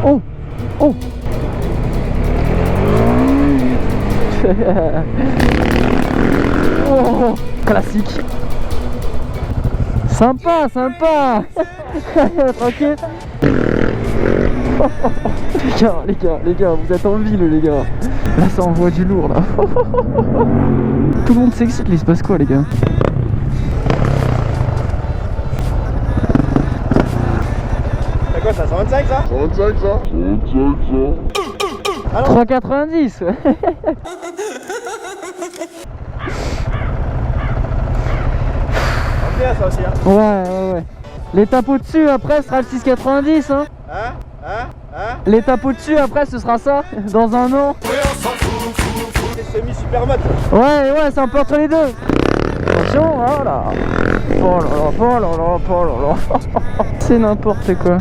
Oh. Oh. Oh, classique. Sympa, sympa. Tranquille. Les gars, vous êtes en ville, les gars. Là, ça envoie du lourd, là. Tout le monde s'excite, il se passe quoi, les gars? C'est quoi ça, 125 ça? 125 ça? 3,90. Bien ça aussi hein. Ouais. L'étape au-dessus après sera le 6,90 hein. L'étape au-dessus après ce sera ça dans un an. C'est semi-super mode. Ouais, c'est un peu entre les deux. Attention, voilà. Oh là. C'est n'importe quoi.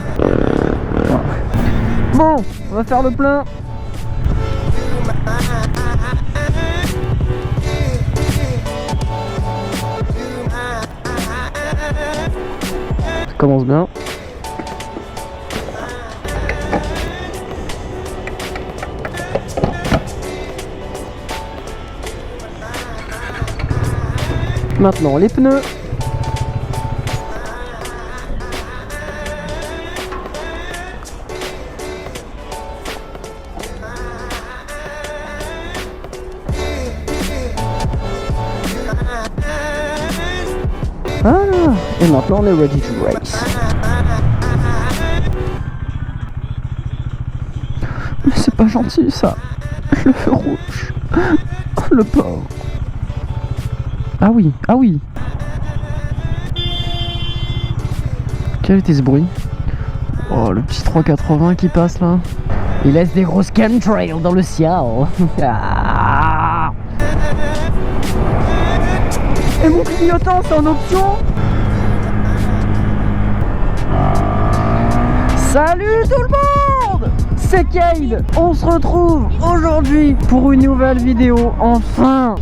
Bon, on va faire le plein. Ça commence bien. Maintenant les pneus. Voilà. Et maintenant on est ready to race. Mais c'est pas gentil ça. Le feu rouge. Le pauvre. Ah oui. Quel était ce bruit? Oh, le petit 380 qui passe là. Il laisse des grosses chemtrails dans le ciel. Ah. Et mon clignotant, c'est en option. Salut tout le monde! C'est Cade. On se retrouve aujourd'hui pour une nouvelle vidéo. Enfin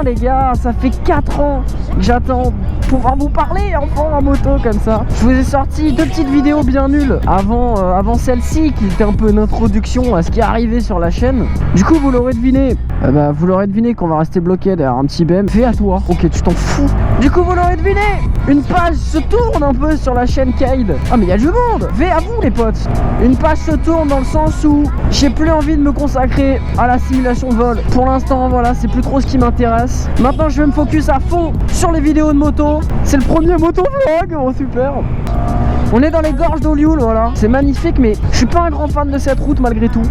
les gars, ça fait 4 ans que j'attends pouvoir vous parler enfin en moto comme ça. Je vous ai sorti 2 petites vidéos bien nulles avant celle-ci qui était un peu une introduction à ce qui est arrivé sur la chaîne. Du coup vous l'aurez deviné, qu'on va rester bloqué derrière un petit BM. Fais à toi, ok tu t'en fous. Du coup vous l'aurez deviné, une page se tourne un peu sur la chaîne Cade. Ah mais il y a du monde. Fais à vous les potes. Une page se tourne dans le sens où j'ai plus envie de me consacrer à la simulation de vol. Pour l'instant voilà, c'est plus trop ce qui m'intéresse. Maintenant je vais me focus à fond sur les vidéos de moto. C'est le premier motovlog, oh super. On est dans les gorges d'Olioul, voilà. C'est magnifique mais je suis pas un grand fan de cette route malgré tout.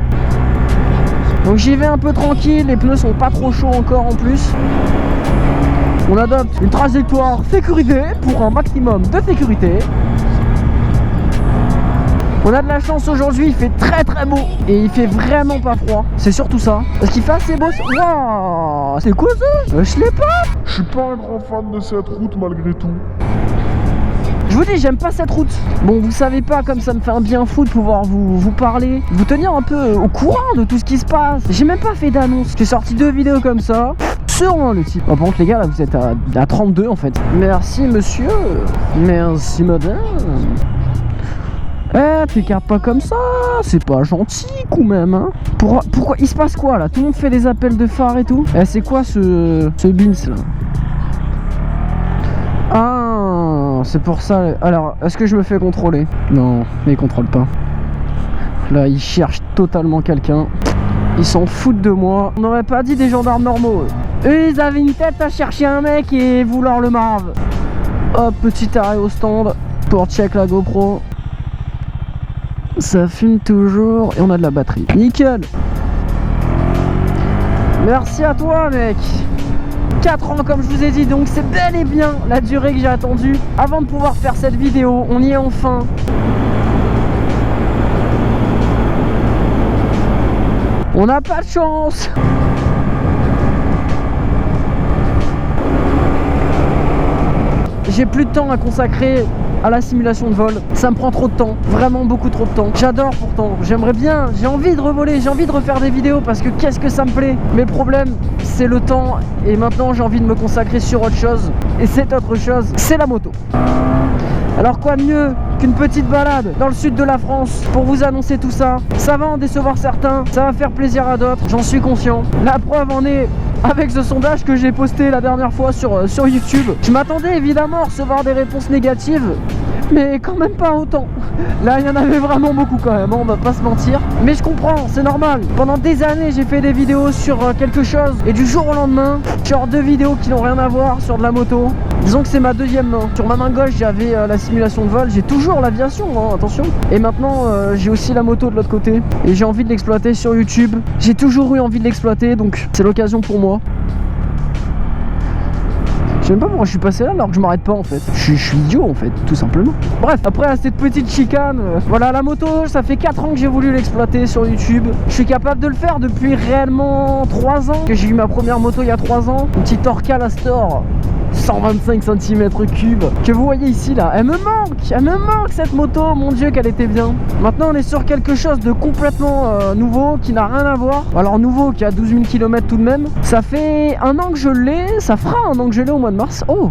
Donc j'y vais un peu tranquille, les pneus sont pas trop chauds encore en plus. On adopte une trajectoire sécurisée pour un maximum de sécurité. On a de la chance aujourd'hui, il fait très beau et il fait vraiment pas froid. C'est surtout ça. Parce qu'il fait assez beau. Waouh, c'est quoi ça? Je l'ai pas. Je suis pas un grand fan de cette route malgré tout. Je vous dis, j'aime pas cette route. Bon, vous savez pas comme ça me fait un bien fou de pouvoir vous parler, vous tenir un peu au courant de tout ce qui se passe. J'ai même pas fait d'annonce. J'ai sorti 2 vidéos comme ça. Sûrement le type. Par contre les gars, là vous êtes à 32 en fait. Merci monsieur. Merci madame. T'écartes pas comme ça, c'est pas gentil quand même hein. Pourquoi il se passe quoi là? Tout le monde fait des appels de phare et tout. C'est quoi ce bins là? Ah, c'est pour ça. Alors, est-ce que je me fais contrôler? Non, mais il contrôle pas. Là, il cherche totalement quelqu'un. Ils s'en foutent de moi. On n'aurait pas dit des gendarmes normaux. Eux, ils avaient une tête à chercher un mec et vouloir le marve. Hop, petit arrêt au stand pour check la GoPro. Ça fume toujours et on a de la batterie. Nickel. Merci à toi mec. 4 ans comme je vous ai dit, donc c'est bel et bien la durée que j'ai attendue avant de pouvoir faire cette vidéo. On y est enfin. On n'a pas de chance. J'ai plus de temps à consacrer à la simulation de vol. Ça me prend trop de temps, vraiment beaucoup trop de temps. J'adore pourtant, j'aimerais bien, j'ai envie de revoler, j'ai envie de refaire des vidéos parce que qu'est-ce que ça me plaît. Mais le problème, c'est le temps et maintenant j'ai envie de me consacrer sur autre chose. Et cette autre chose, c'est la moto. Alors quoi de mieux qu'une petite balade dans le sud de la France pour vous annoncer tout ça. Ça va en décevoir certains, ça va faire plaisir à d'autres, j'en suis conscient. La preuve en est avec ce sondage que j'ai posté la dernière fois sur YouTube. Je m'attendais évidemment à recevoir des réponses négatives, mais quand même pas autant. Là il y en avait vraiment beaucoup quand même, on va pas se mentir. Mais je comprends, c'est normal. Pendant des années j'ai fait des vidéos sur quelque chose et du jour au lendemain, genre 2 vidéos qui n'ont rien à voir sur de la moto. Disons que c'est ma deuxième main. Sur ma main gauche j'avais la simulation de vol, j'ai toujours l'aviation, hein, attention. Et maintenant j'ai aussi la moto de l'autre côté et j'ai envie de l'exploiter sur YouTube. J'ai toujours eu envie de l'exploiter, donc c'est l'occasion pour moi. Je sais même pas pourquoi je suis passé là alors que je m'arrête pas en fait. Je suis idiot en fait, tout simplement. Bref, après cette petite chicane, voilà la moto, ça fait 4 ans que j'ai voulu l'exploiter sur YouTube. Je suis capable de le faire depuis réellement 3 ans. Que j'ai eu ma première moto il y a 3 ans. Une petite Orca Astor 125 cm3 que vous voyez ici là. Elle me manque cette moto, mon dieu qu'elle était bien. Maintenant on est sur quelque chose de complètement nouveau, qui n'a rien à voir. Alors nouveau, qui a 12 000 km tout de même. Ça fait 1 an que je l'ai, ça fera 1 an que je l'ai au mois de mars. Oh,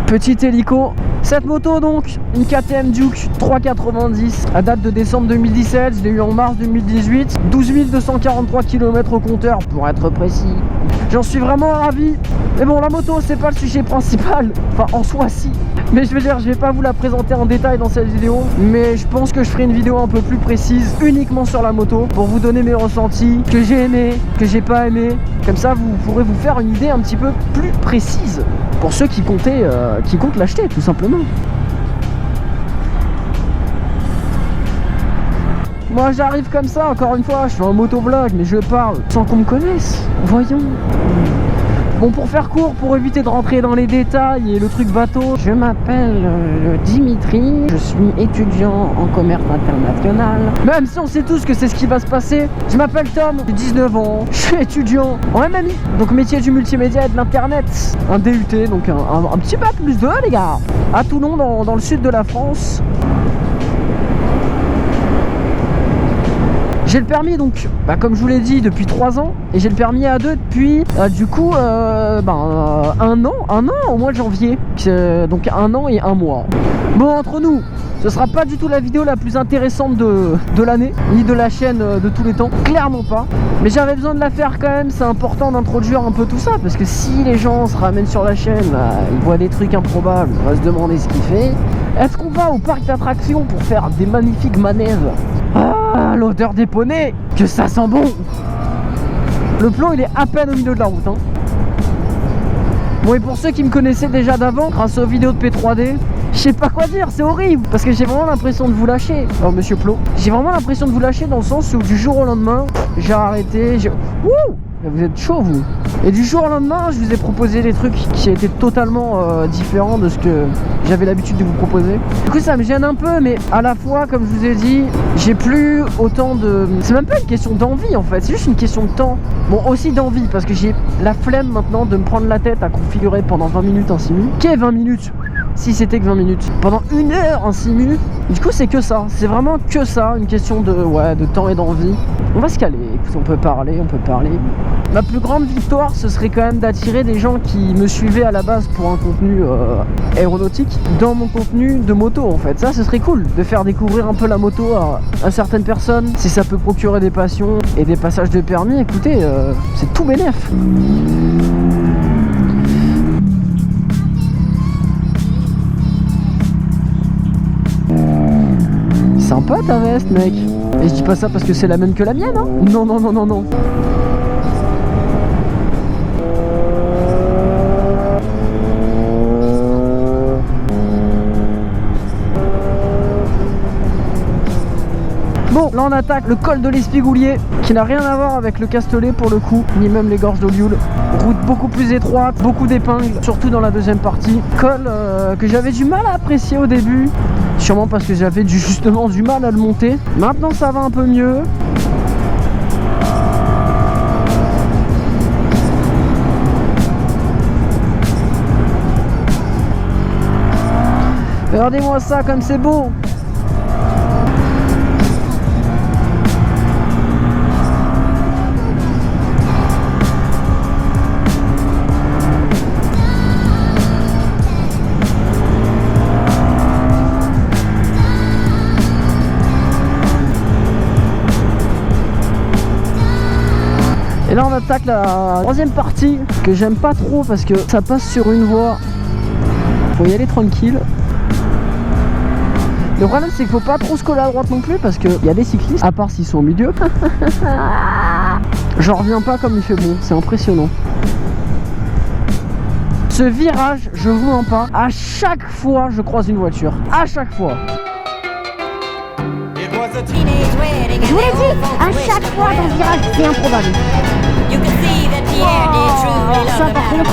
petit hélico. Cette moto donc, une KTM Duke 390, à date de décembre 2017, je l'ai eu en mars 2018, 12 243 km au compteur pour être précis. J'en suis vraiment ravi. Mais bon, la moto c'est pas le sujet principal, enfin en soi si. Mais je veux dire, je vais pas vous la présenter en détail dans cette vidéo, mais je pense que je ferai une vidéo un peu plus précise uniquement sur la moto pour vous donner mes ressentis, que j'ai aimé, que j'ai pas aimé. Comme ça vous pourrez vous faire une idée un petit peu plus précise pour ceux qui comptent l'acheter tout simplement. Moi j'arrive comme ça, encore une fois, je fais un motovlog, mais je parle sans qu'on me connaisse. Voyons. Bon, pour faire court, pour éviter de rentrer dans les détails et le truc bateau, je m'appelle Dimitri, je suis étudiant en commerce international. Même si on sait tous que c'est ce qui va se passer, je m'appelle Tom, j'ai 19 ans, je suis étudiant en MMI, donc métier du multimédia et de l'internet. Un DUT, donc un petit bac plus 2 les gars, à Toulon dans le sud de la France. J'ai le permis donc, comme je vous l'ai dit, depuis 3 ans. Et j'ai le permis A2 depuis, du coup, 1 an au mois de janvier. Donc 1 an et 1 mois. Bon, entre nous, ce sera pas du tout la vidéo la plus intéressante de l'année, ni de la chaîne de tous les temps, clairement pas. Mais j'avais besoin de la faire quand même, c'est important d'introduire un peu tout ça. Parce que si les gens se ramènent sur la chaîne, ils voient des trucs improbables, on va se demander ce qu'il fait. Est-ce qu'on va au parc d'attractions pour faire des magnifiques manèges? Ah, l'odeur des poneys, que ça sent bon. Le plan il est à peine au milieu de la route hein. Bon, et pour ceux qui me connaissaient déjà d'avant, grâce aux vidéos de P3D, je sais pas quoi dire, c'est horrible. Parce que j'ai vraiment l'impression de vous lâcher. Oh monsieur Plot, j'ai vraiment l'impression de vous lâcher dans le sens où du jour au lendemain, j'ai arrêté, Wouh! Vous êtes chaud vous. Et du jour au lendemain, je vous ai proposé des trucs qui étaient totalement différents de ce que j'avais l'habitude de vous proposer. Du coup ça me gêne un peu, mais à la fois, comme je vous ai dit, j'ai plus autant de... C'est même pas une question d'envie en fait, c'est juste une question de temps. Bon, aussi d'envie, parce que j'ai la flemme maintenant de me prendre la tête à configurer pendant 20 minutes un simu. Qu'est 20 minutes? Si c'était que 20 minutes. Pendant 1 heure un simu. Du coup c'est que ça, c'est vraiment que ça, une question de temps et d'envie. On va se caler, écoute, on peut parler. Ma plus grande victoire, ce serait quand même d'attirer des gens qui me suivaient à la base pour un contenu aéronautique dans mon contenu de moto en fait. Ça, ce serait cool de faire découvrir un peu la moto à certaines personnes. Si ça peut procurer des passions et des passages de permis, écoutez, c'est tout bénef. Sympa ta veste mec. Et je dis pas ça parce que c'est la même que la mienne hein. Non. Bon, là on attaque le col de l'Espigoulier, qui n'a rien à voir avec le Castellet pour le coup, ni même les gorges d'Olioul. Route beaucoup plus étroite, beaucoup d'épingles, surtout dans la deuxième partie. Col que j'avais du mal à apprécier au début, sûrement parce que j'avais justement du mal à le monter. Maintenant ça va un peu mieux. Regardez-moi ça comme c'est beau. Et là on attaque la troisième partie que j'aime pas trop parce que ça passe sur une voie. Faut y aller tranquille. Le problème c'est qu'il faut pas trop se coller à droite non plus parce qu'il y a des cyclistes, à part s'ils sont au milieu. J'en reviens pas comme il fait bon, c'est impressionnant. Ce virage, je vous mens pas, à chaque fois je croise une voiture. À chaque fois. Je vous l'ai dit, à chaque fois dans ce virage, c'est improbable. Oh, ça par contre.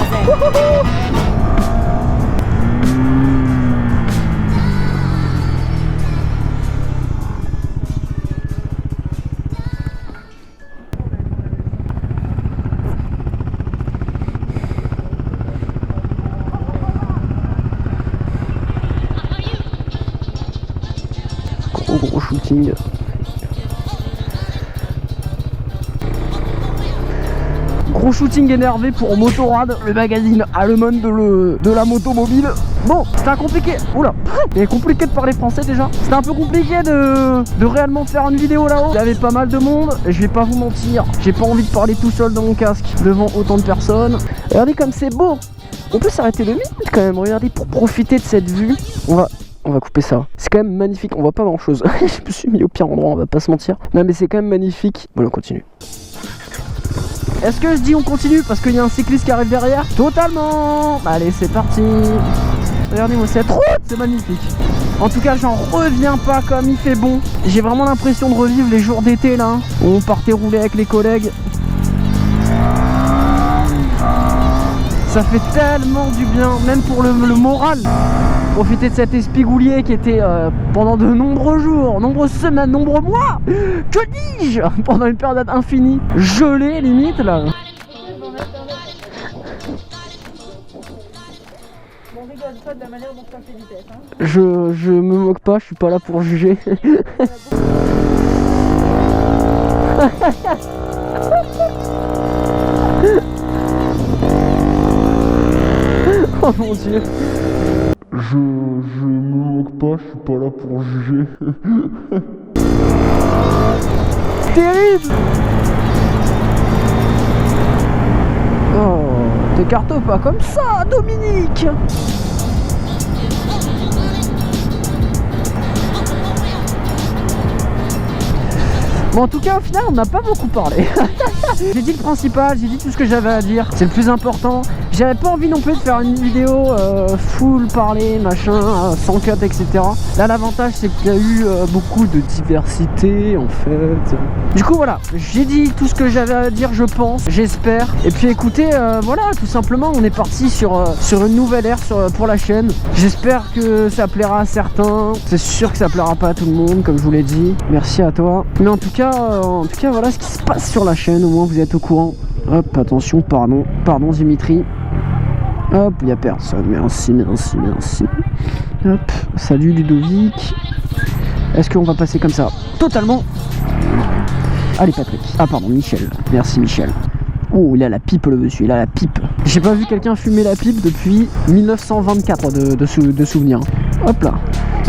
Gros shooting. Gros shooting énervé pour Motorrad, le magazine allemand de la motomobile. Bon, c'était compliqué. Oula, il est compliqué de parler français déjà. C'était un peu compliqué de réellement faire une vidéo là-haut. Il y avait pas mal de monde et je vais pas vous mentir, j'ai pas envie de parler tout seul dans mon casque devant autant de personnes. Regardez comme c'est beau. On peut s'arrêter 2 minutes quand même. Regardez, pour profiter de cette vue. On va couper ça. C'est quand même magnifique. On voit pas grand chose. Je me suis mis au pire endroit, on va pas se mentir. Non mais c'est quand même magnifique. Bon, on continue. Est-ce que je dis on continue parce qu'il y a un cycliste qui arrive derrière? Totalement. Bah, allez, c'est parti. Regardez-moi cette route, c'est magnifique. En tout cas, j'en reviens pas comme il fait bon. J'ai vraiment l'impression de revivre les jours d'été là, où on partait rouler avec les collègues. Ça fait tellement du bien, même pour le moral. Profiter de cet espigoulier qui était pendant de nombreux jours, nombreuses semaines, nombreux mois, que dis-je, pendant une période infinie, gelé limite là. Bon, rigole pas de la manière dont ça fait vitesse. Hein. Je me moque pas, je suis pas là pour juger. Oh mon dieu. Je me moque pas, je suis pas là pour juger. Terrible. Oh, t'écarte pas comme ça, Dominique. Bon, en tout cas, au final, on n'a pas beaucoup parlé. J'ai dit le principal, j'ai dit tout ce que j'avais à dire. C'est le plus important. J'avais pas envie non plus de faire une vidéo full parler, machin, sans cut, etc. Là, l'avantage, c'est qu'il y a eu beaucoup de diversité, en fait. Du coup, voilà, j'ai dit tout ce que j'avais à dire, je pense, j'espère. Et puis, écoutez, voilà, tout simplement, on est parti sur une nouvelle ère pour la chaîne. J'espère que ça plaira à certains. C'est sûr que ça plaira pas à tout le monde, comme je vous l'ai dit. Merci à toi. Mais en tout cas, voilà ce qui se passe sur la chaîne. Au moins, vous êtes au courant. Hop, attention, pardon, Dimitri. Hop, il n'y a personne. Merci. Hop, salut Ludovic. Est-ce qu'on va passer comme ça? Totalement. Allez, Patrick. Ah, pardon, Michel. Merci, Michel. Oh, il a la pipe, le monsieur, il a la pipe. J'ai pas vu quelqu'un fumer la pipe depuis 1924 de souvenirs. Hop là.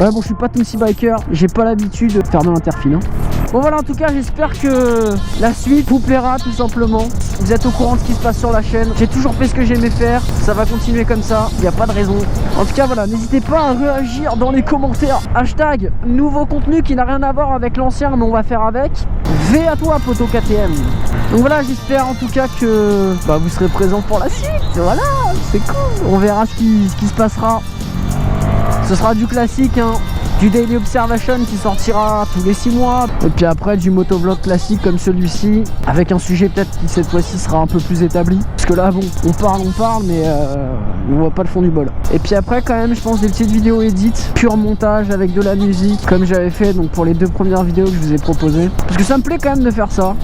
Ouais, bon, je suis pas Tomsy Biker, j'ai pas l'habitude de faire de l'interfile. Hein. Bon, voilà, en tout cas, j'espère que la suite vous plaira tout simplement. Vous êtes au courant de ce qui se passe sur la chaîne. J'ai toujours fait ce que j'aimais faire, ça va continuer comme ça, il n'y a pas de raison. En tout cas, voilà, n'hésitez pas à réagir dans les commentaires. Hashtag nouveau contenu qui n'a rien à voir avec l'ancien, mais on va faire avec. V à toi, poto KTM. Donc voilà, j'espère en tout cas que vous serez présents pour la suite. Voilà, c'est cool. On verra ce qui se passera. Ce sera du classique, hein, du Daily Observation qui sortira tous les 6 mois. Et puis après du motovlog classique comme celui-ci, avec un sujet peut-être qui cette fois-ci sera un peu plus établi. Parce que là, bon, on parle, mais on voit pas le fond du bol. Et puis après quand même, je pense des petites vidéos edit, pur montage avec de la musique, comme j'avais fait donc pour les 2 premières vidéos que je vous ai proposées. Parce que ça me plaît quand même de faire ça.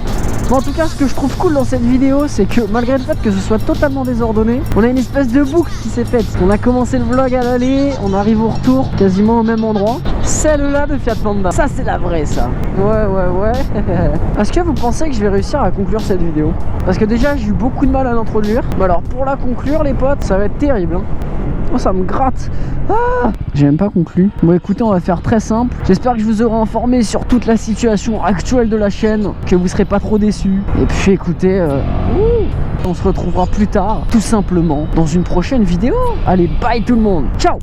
Bon, en tout cas, ce que je trouve cool dans cette vidéo, c'est que malgré le fait que ce soit totalement désordonné, on a une espèce de boucle qui s'est faite. On a commencé le vlog à l'aller, on arrive au retour, quasiment au même endroit. Celle-là de Fiat Panda. Ça, c'est la vraie, ça. Ouais. Est-ce que vous pensez que je vais réussir à conclure cette vidéo? Parce que déjà, j'ai eu beaucoup de mal à l'introduire. Mais alors, pour la conclure, les potes, ça va être terrible. Hein. Oh, ça me gratte. Ah, j'ai même pas conclu. Bon, écoutez, on va faire très simple. J'espère que je vous aurai informé sur toute la situation actuelle de la chaîne, que vous serez pas trop déçus. Et puis, écoutez, on se retrouvera plus tard, tout simplement, dans une prochaine vidéo. Allez, bye tout le monde. Ciao.